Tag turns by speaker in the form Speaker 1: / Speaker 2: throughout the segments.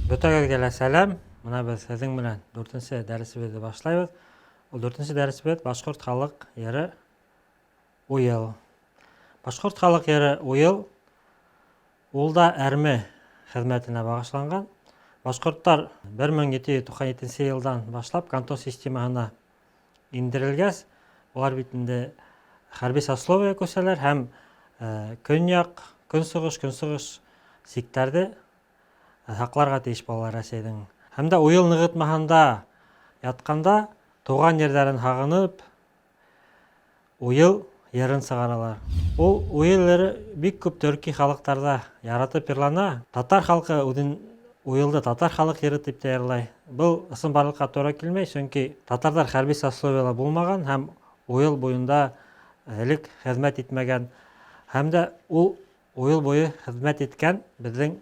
Speaker 1: Бөтәгезгә сәлам. Мына без сезнең белән 4нче дәресебезне башлайбыз. Ул 4нче дәресебез башкорт халык йыры уел. Башкорт халык йыры уел ул да әрме хезмәтенә багышланган. Башкортлар 1797 елдан башлап кантон системасына индерелгәс, улар бит инде хәрби сословие күсәләр һәм көньяк, көнсыгыш сиктәрде хакларга тиеш балалар Рәсәйнең. Һәм дә уел ныгытмаһында ятканда туган ерләрен хагынып, уел йырын сыгаралар. Ул уел йыры бик күп төрки халыктарда яратып йырлана. Татар халкы үзен уелды татар халык йыры дип тәйярлай. Бу ысынбарлыкка туры килмәй, чөнки татарлар хәрби сословиелә булмаган һәм уел буенда элек хезмәт итмәгән. Һәм дә ул уел буе хезмәт иткән безнең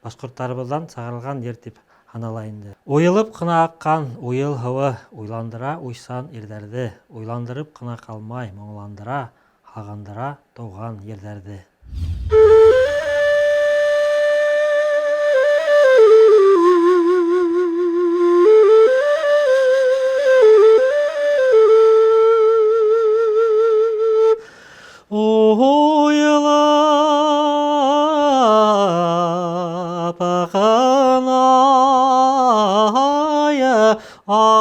Speaker 1: башкортларыбыздан сыгарылган йыр дип санала инде. Уелып кына аккан уел һавы уйландыра уйсан ирләрде, уйландырып кына калмай, моңландыра, хагындыра туган ерләрде. Akan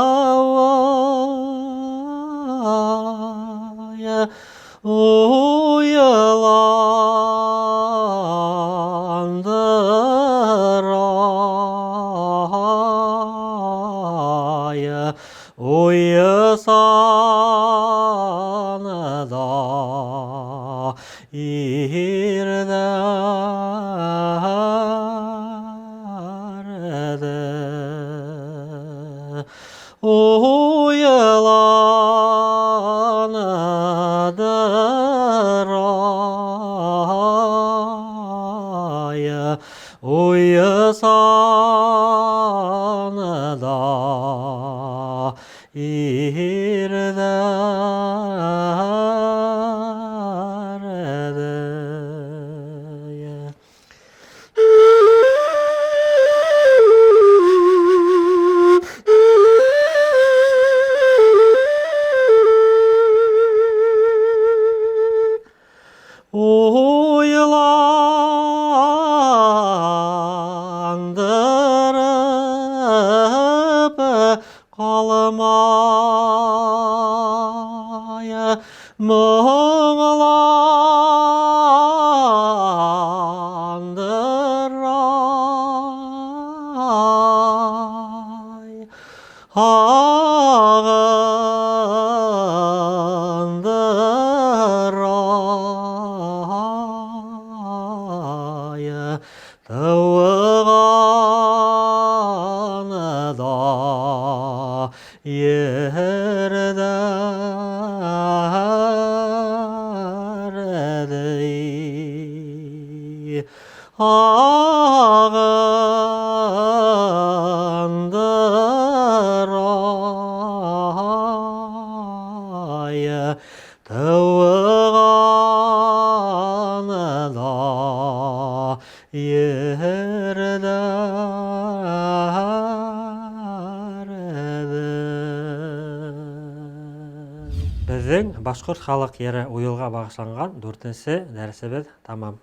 Speaker 1: uyalavaya uyalandıraya uyusanı da irderdi uyalanıdıraya uyusanı da uylandırıp kalmaya muğlandıray hagındıraya tavğanı da yerderdi hagındıraya tavğanı da yerderdi. Безнең башкорт халык йыры уелга багышланган 4нче дәресебез тәмам.